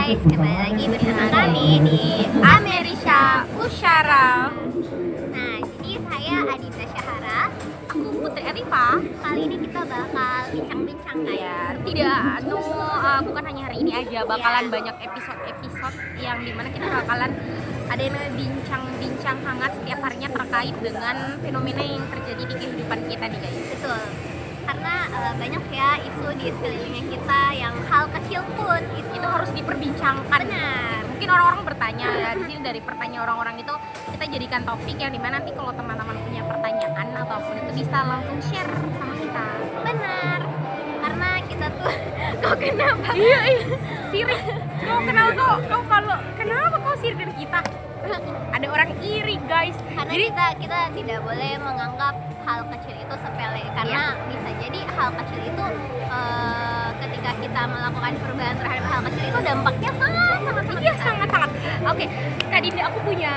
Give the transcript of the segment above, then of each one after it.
guys, kembali lagi bersama kami di Amerisha Usyara. Nah, jadi saya Adita Syahara, Aku Putri Arifa. kali ini kita bakal bincang-bincang guys. Ya, bukan hanya hari ini aja, bakalan banyak episode-episode yang dimana kita bakalan ada yang namanya bincang-bincang hangat setiap harinya terkait dengan fenomena yang terjadi di kehidupan kita nih guys. Betul. Karena banyak ya isu di sekelilingnya kita yang hal kecil pun Itu harus diperbincangkan. benar. Mungkin orang-orang bertanya ya, di sini dari pertanyaan orang-orang itu kita jadikan topik yang dimana nanti kalau teman-teman punya pertanyaan ataupun itu bisa langsung share sama kita. Benar. Karena kita tuh kok kenapa? Iya, sirik. Kenapa kau sirik dari kita? Ada orang iri guys. Karena Jadi kita tidak boleh menganggap hal kecil itu sepele, karena bisa jadi hal kecil itu ketika kita melakukan perubahan terhadap hal kecil itu dampaknya sangat iya sangat. Oke, Kak Dinda, aku punya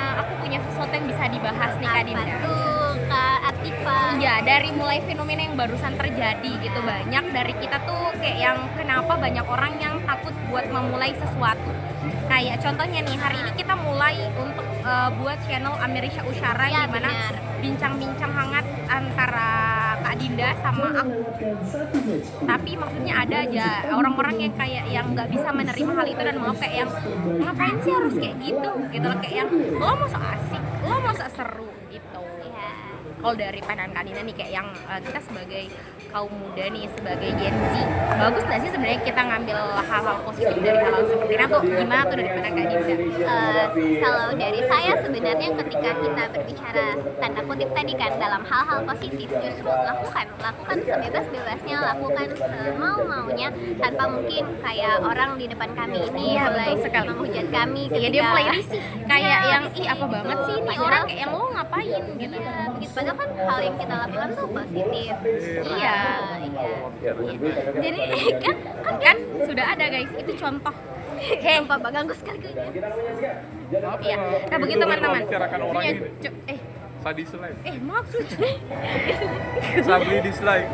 sesuatu yang bisa dibahas nih Kak Dinda. tuh Kak Atifa. Iya, dari mulai fenomena yang barusan terjadi gitu, banyak dari kita tuh kayak yang kenapa banyak orang yang takut buat memulai sesuatu. Kayak contohnya nih, hari ini kita mulai untuk buat channel Amerisha Usyara Ya, di mana benar. bincang-bincang hangat antara Kak Dinda sama aku. Tapi maksudnya ada aja orang-orang yang kayak yang nggak bisa menerima hal itu dan mau kayak yang ngapain sih harus kayak gitu loh, kayak yang lo mau sok asik, lo mau sok seru gitu. Iya. Kalau dari pandangan Kak Dinda nih kayak yang kita sebagai kaum muda nih, sebagai Gen Z, bagus nggak sih sebenarnya kita ngambil hal-hal positif dari hal-hal seperti ini, atau gimana tuh dari pandangan Kak Dinda? Kalau dari saya sebenarnya ketika kita berbicara tanda kutip tadi kan dalam hal-hal positif, justru lakukan sebebas-bebasnya, lakukan semau-maunya tanpa mungkin kayak orang di depan kami ini Iya, mulai betul sekali. menghujat kami Iya, ketika dia mulai risih kayak Iya, yang risih. apa banget sih ini Padahal- orang, kayak yang lo ngapain gitu. Iya, begitu. Padahal kan hal yang kita lakukan tuh positif. Iya. Jadi kan sudah ada guys, itu contoh. sumpah Mbak, ganggu sekali kayaknya. Iya. Nah begitu teman-teman. Membicarakan orang Punya ini. Tadi dislike. maksudnya Sabli dislike.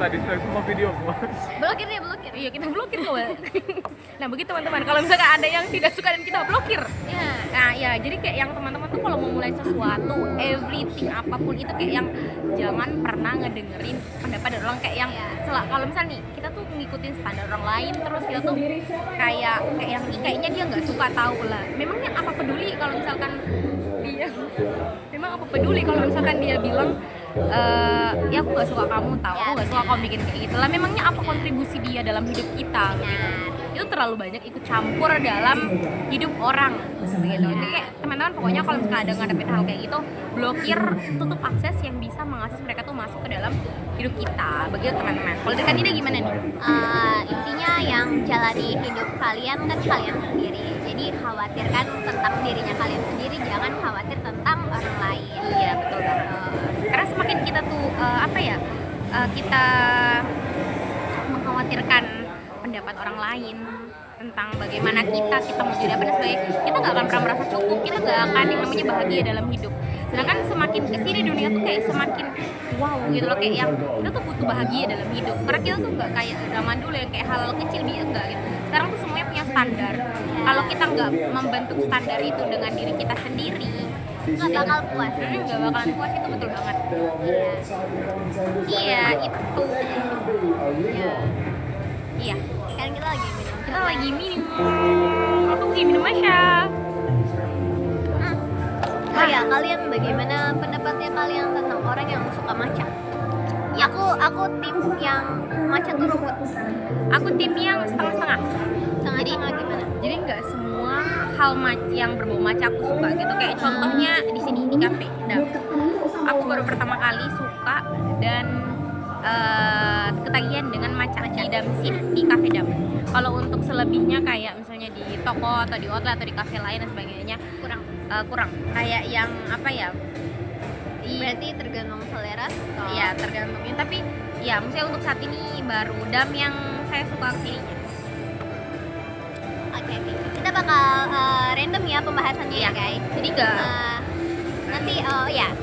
Tadi dislike semua video. Blokir. iya, kita blokir kok. Nah begitu teman-teman, kalau misalkan ada yang tidak suka dan kita blokir. Iya. Nah ya, jadi kayak yang teman-teman tuh kalau mau mulai sesuatu, everything apapun itu kayak yang jangan pernah ngedengerin pendapat dari orang kayak yang kalau misalnya nih kita tuh ngikutin standar orang lain terus kita tuh kayak yang "Ih, kayaknya dia nggak suka, tahu lah." Memangnya apa peduli kalau misalkan dia bilang ya aku nggak suka kamu, tahu aku nggak suka kamu bikin kayak gitu lah. Memangnya apa kontribusi dia dalam hidup kita gitu. Itu terlalu banyak ikut campur dalam hidup orang gitu. Jadi kayak teman-teman pokoknya kalau misalkan ada ngadepin hal kayak gitu, blokir, tutup akses yang bisa mengakses mereka tuh masuk ke dalam hidup kita. Begitu teman-teman. Kalau dari Kanida gimana nih? Intinya yang jalani hidup kalian kan kalian sendiri. Jadi khawatirkan tentang dirinya kalian sendiri, jangan khawatir tentang orang lain. Iya, betul banget. Karena semakin kita tuh kita mengkhawatirkan pendapat orang lain tentang bagaimana kita mau jadi apa dan sebagainya, kita nggak akan pernah merasa cukup, kita nggak akan yang namanya bahagia dalam hidup. Sedangkan semakin kesini dunia tuh kayak semakin wow gitu loh, kayak yang kita tuh butuh bahagia dalam hidup. Karena kita tuh nggak kayak zaman dulu yang kayak hal kecil dia enggak gitu. Sekarang tuh semuanya punya standar. Kalau kita nggak membentuk standar itu dengan diri kita sendiri, Nggak bakal puas. nggak bakalan puas. Itu betul banget. Iya itu. Iya. Sekarang kita lagi minum. Kita lagi minum. Aku lagi minum aja. Oh ya, kalian bagaimana pendapatnya kalian tentang orang yang suka matcha? Ya, aku tim yang matcha tuh rumput. Aku tim yang setengah-setengah. Setengah-setengah gimana? Jadi nggak semua hal yang berbau matcha aku suka gitu. Kayak contohnya di sini di kafe Dam. Aku baru pertama kali suka dan ketagihan dengan matcha di Damsin di kafe Dam. Kalau untuk selebihnya kayak misalnya di toko atau di outlet atau di kafe lain dan sebagainya kurang. Kayak yang apa ya? Berarti tergantung selera. Iya, tergantungnya. Tapi ya misalnya untuk saat ini baru Dam yang saya suka kesininya. Oke. Kita bakal random ya pembahasannya ya guys. Jadi nggak Nanti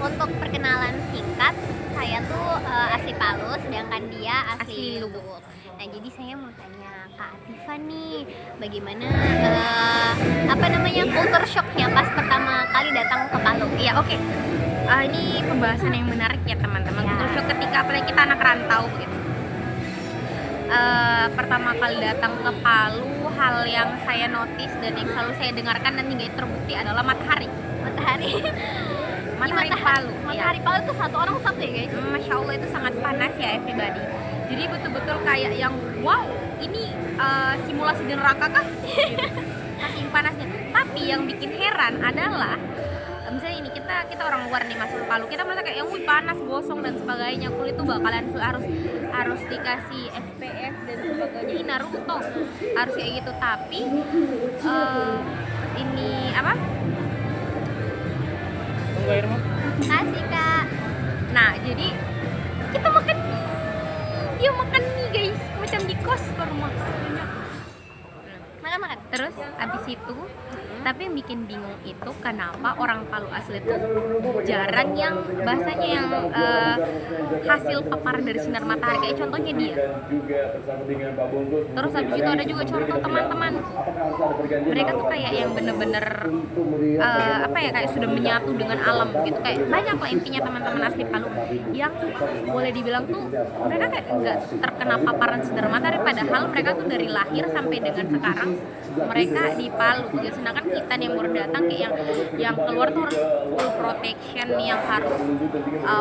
untuk perkenalan singkat, saya tuh asli Palu, sedangkan dia asli Asli Lubuk. Nah jadi saya mau tanya Kak Atifa nih, bagaimana apa namanya culture shocknya pas pertama kali datang ke Palu? Iya, oke. Ini pembahasan yang menarik ya teman-teman. Ya. Culture shock ketika apalagi kita anak rantau begitu. Pertama kali datang ke Palu, hal yang saya notice dan yang selalu saya dengarkan dan hingga terbukti adalah matahari. Matahari. Matahari Palu. Matahari Palu itu satu orang satu ya guys. Masya Allah itu sangat panas ya everybody. Jadi betul-betul kayak yang wow, ini simulasi di neraka kah? Gitu. Saking panasnya. Tapi yang bikin heran adalah misalnya ini kita orang luar nih masuk ke Palu, kita merasa kayak wih panas, gosong dan sebagainya, kulit tuh bakalan harus dikasih SPF dan sebagainya. Ini Naruto harus kayak gitu. Tapi ini apa? Tunggu air mah. Kasih Kak. Nah, jadi kita makan mie. Dia makan mie guys, macam di kos ke rumah. Makan. Terus abis itu, tapi yang bikin bingung itu kenapa orang Palu asli itu jarang yang bahasanya yang hasil paparan dari sinar matahari, kayak contohnya dia. Terus abis itu ada juga contoh teman-teman, mereka tuh kayak yang bener-bener apa ya, kayak sudah menyatu dengan alam gitu, kayak banyak lah intinya teman-teman asli Palu yang boleh dibilang tuh mereka kayak nggak terkena paparan sinar matahari, padahal mereka tuh dari lahir sampai dengan sekarang mereka di Palu gitu. Sedangkan kita nih yang baru datang kayak yang keluar tuh harus full protection, yang harus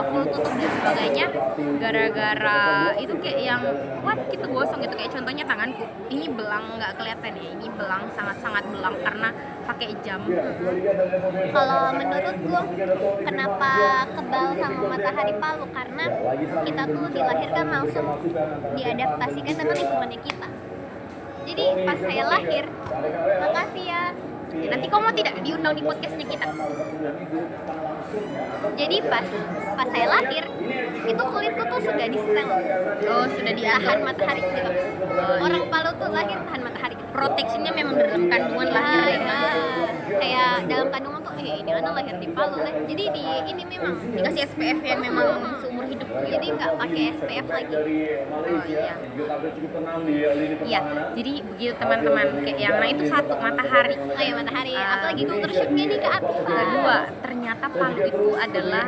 full tutup dan sebagainya, gara-gara itu kayak yang what gitu gosong gitu. Kayak contohnya tanganku ini belang, nggak kelihatan ya, ini belang, sangat-sangat belang karena pakai jam. Kalau menurutku kenapa kebal sama matahari Palu, karena kita tuh dilahirkan langsung diadaptasikan dengan lingkungannya kita. Jadi pas saya lahir, makasih ya. Nanti kamu mau tidak diundang di podcastnya kita? Jadi pas saya lahir, itu kulitku tuh sudah di-stel. Oh, sudah Tahan matahari gitu. Orang Palu tuh lahir tahan matahari gitu. proteksinya memang dalam kandungan lahir ya. Kayak dalam kandungan tuh ini anak lahir di Palu lah. Jadi ini memang Dikasih SPF yang memang seumur hidup. jadi nggak pakai SPF lagi. Oh iya. Iya, jadi begitu teman-teman, kayak yang nah itu satu matahari. Oh ya matahari. Apalagi culture shocknya nih Kak Atifa. Kedua, ternyata Palu itu adalah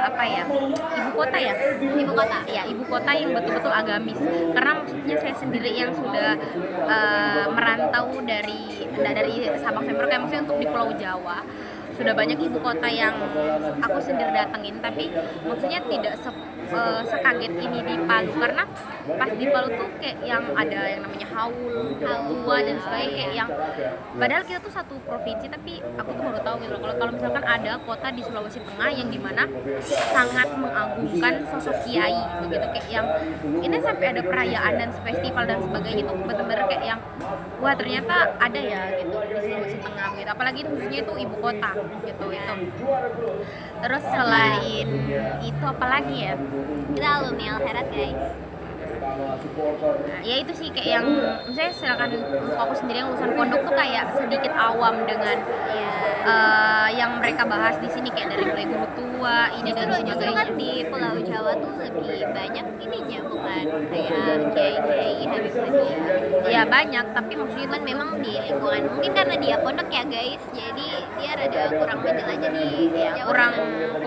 apa ya, ibu kota ya. Ibu kota. Ya, ibu kota yang betul-betul agamis. Karena maksudnya saya sendiri yang sudah merantau dari Sabang sampai Merauke, maksudnya untuk di Pulau Jawa. Sudah banyak ibu kota yang aku sendiri datengin, tapi maksudnya tidak sekaget ini di Palu, karena pas di Palu tuh kayak yang ada yang namanya haul tua dan sebagainya, kayak yang padahal kita tuh satu provinsi, tapi aku tuh baru tahu gitu loh kalau misalkan ada kota di Sulawesi Tengah yang dimana sangat mengagungkan sosok kiai begitu, kayak yang ini sampai ada perayaan dan festival dan sebagainya, itu benar-benar kayak yang wah ternyata ada ya gitu di Sulawesi Tengah gitu, apalagi khususnya itu ibu kota gitu itu. Terus selain itu apalagi ya, Kita alumni Alherat guys. nah, ya itu sih kayak yang misalnya silakan untuk aku sendiri yang lulusan pondok tuh kayak sedikit awam dengan yang mereka bahas di sini, kayak dari mulai guru tua ini dan Justru kan sebagainya. di Pulau Jawa tuh lebih banyak ininya, bukan kayak kiai-kiai Habib Rizik. Ya banyak, tapi maksudnya Cuman memang di lingkungan mungkin karena dia pondok ya guys, jadi dia rada kurang menjelajah di ya Jawa.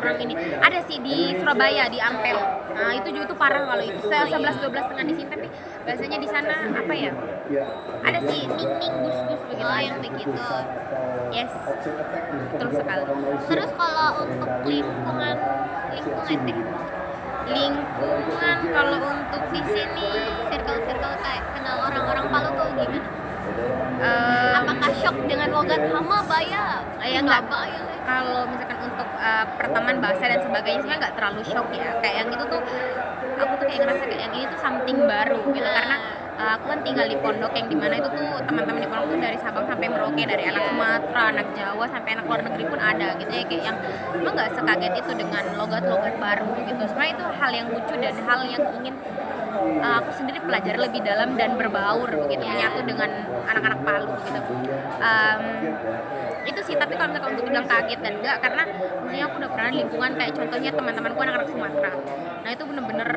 kurang ini. Ada sih di Surabaya di Ampel. Nah, itu juga tuh parah kalau itu. Saya 11-12 setengah di sini, tapi biasanya di sana apa ya? Ada sih ning gus-gus begitu. Oh yang begitu. Yes. Betul sekali. Terus kalau untuk lingkungan deh, Lingkungan kalau untuk di sini circle kayak kenal orang-orang Palu tuh gimana? eh, Apakah shock dengan logat hama baya? ya enggak. Baya lah. Kalau misalkan untuk pertemanan bahasa dan sebagainya sebenarnya nggak terlalu shock ya, kayak yang itu tuh aku tuh kayak ngerasa kayak yang ini tuh something baru gitu, karena aku kan tinggal di pondok yang dimana itu tuh teman-teman di pondok tuh dari Sabang sampai Merauke, dari anak Sumatera, anak Jawa sampai anak luar negeri pun ada gitu ya, kayak yang emang nggak sekaget itu dengan logat-logat baru gitu. Sebenarnya itu hal yang lucu dan hal yang ingin aku sendiri pelajari lebih dalam dan berbaur begitu, menyatu dengan anak-anak Palu gitu. Itu sih, tapi kalau misalkan untuk bilang kaget dan enggak, karena maksudnya aku udah pernah di lingkungan kayak contohnya teman-temanku anak-anak Sumatera. Nah itu bener-bener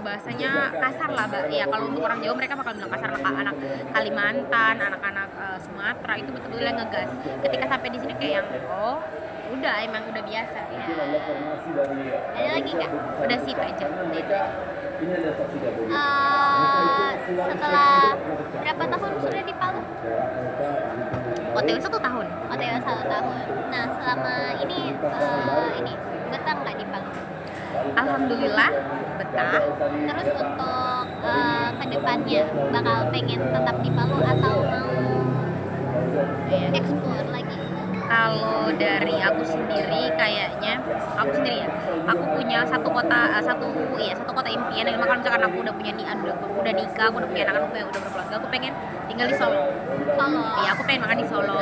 bahasanya kasar lah, ya kalau untuk orang Jawa mereka bakal bilang kasar. Anak Kalimantan, anak-anak Sumatera itu betul-betul yang ngegas. Ketika sampai di sini kayak yang udah emang udah biasa. Ya. Ada lagi nggak? Udah sih itu aja. Setelah berapa tahun sudah di Palu? OTW 1 tahun. OTW 1 tahun. Nah selama ini betah nggak di Palu? Alhamdulillah betah. Terus untuk kedepannya bakal pengen tetap di Palu atau mau explore lagi? Kalau dari aku sendiri kayaknya aku punya satu kota impian. Yang kalau misalkan aku udah punya udah nikah, aku udah punya anak-anak yang udah berkeluarga, aku pengen tinggal di Solo. Iya, aku pengen makan di Solo.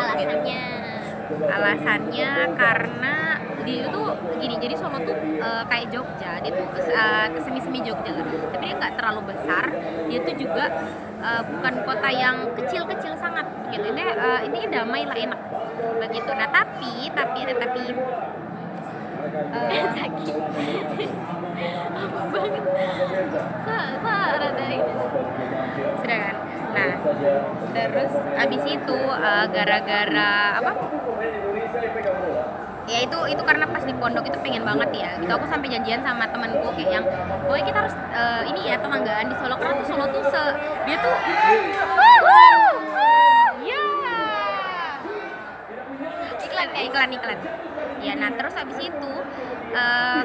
Alasannya karena dia tuh gini, jadi Solo tuh kayak Jogja, dia tuh semi Jogja kan, tapi dia nggak terlalu besar, dia tuh juga bukan kota yang kecil sangat gitu. Ini damai lah, enak begitu. Nah tapi ada tapi sakit apa banget rada ini sudah kan. Nah terus abis itu gara-gara apa ya itu karena pas di pondok itu pengen banget ya gitu, aku sampai janjian sama temanku kayak yang pokoknya kita harus ini ya tetanggaan di Solo, karena tuh Solo tuh dia tuh iklan ya. Nah terus habis itu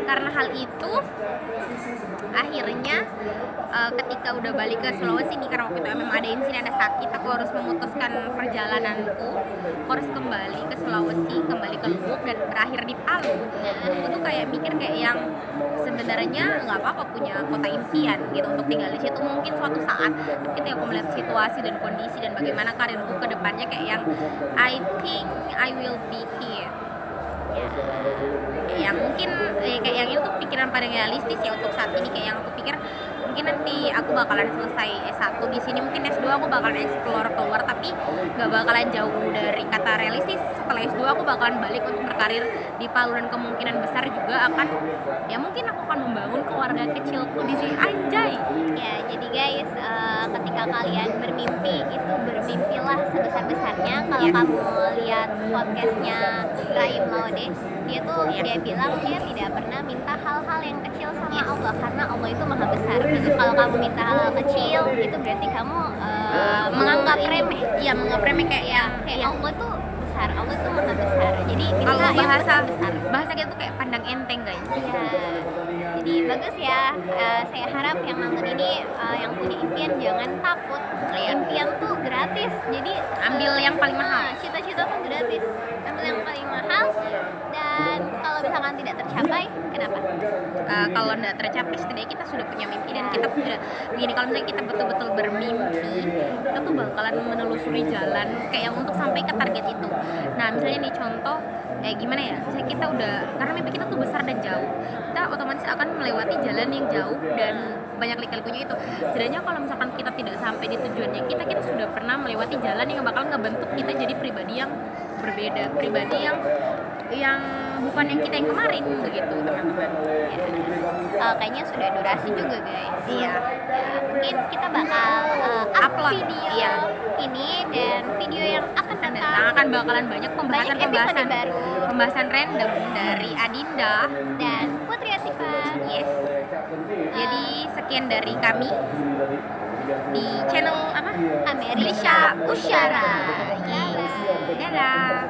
karena hal itu akhirnya ketika udah balik ke Sulawesi nih, karena waktu itu memang ada insiden, ada sakit, aku harus memutuskan perjalananku, aku harus kembali ke Sulawesi, kembali ke Lubuk dan berakhir di Palu. Aku tuh kayak mikir kayak yang sebenarnya nggak apa-apa punya kota impian gitu untuk tinggal di situ mungkin suatu saat, tapi ketika aku melihat situasi dan kondisi dan bagaimana karirku ke depannya kayak yang I think I will be here. Yang mungkin kayak yang itu pikiran paling realistis ya untuk saat ini, kayak yang aku pikir mungkin nanti aku bakalan selesai S1 di sini, mungkin S2 aku bakalan explore keluar, tapi gak bakalan jauh dari kata realistis. Setelah S2 aku bakalan balik untuk berkarir di Palu dan kemungkinan besar juga akan ya mungkin aku akan membangun keluarga kecilku di sini, anjay. Ya jadi guys, ketika kalian bermimpi itu bermimpilah sebesar-besarnya. Kalau kamu lihat podcastnya Ibrahim Laude, dia bilang dia tidak pernah minta hal-hal yang kecil sama Allah, karena Allah itu maha besar. Kalau kamu minta hal kecil itu berarti kamu menganggap remeh. Iya, menganggap remeh kayak Allah tuh besar, Allah tuh maha besar. Jadi minta kalau yang besar. bahasa gitu kayak pandang enteng guys. Iya. Jadi bagus ya. Saya harap yang nonton ini yang punya impian jangan takut. Impian tuh gratis. Jadi ambil yang paling mahal. Cita-cita tuh gratis. Ambil yang paling mahal. Dan kalau misalkan tidak tercapai, kenapa? Kalau tidak tercapai, setidaknya kita sudah punya mimpi dan kita sudah begini. Kalau misalnya kita betul-betul bermimpi, kita tuh bakalan menelusuri jalan kayak untuk sampai ke target itu. Nah misalnya nih contoh gimana ya, misalnya kita udah, karena mimpi kita tuh besar dan jauh, kita otomatis akan melewati jalan yang jauh dan banyak lika-likunya itu. Setidaknya kalau misalkan kita tidak sampai di tujuannya kita sudah pernah melewati jalan yang bakal ngebentuk kita jadi pribadi yang berbeda, pribadi yang bukan yang kita yang kemarin begitu teman-teman. Kayaknya sudah durasi juga guys. Iya. Mungkin kita bakal upload video ini dan video yang akan datang. Bakalan banyak pembahasan baru, pembahasan random dari Adinda dan Putri Atifa. Yes. Jadi sekian dari kami di channel apa? Amerika Usyara. Dadah.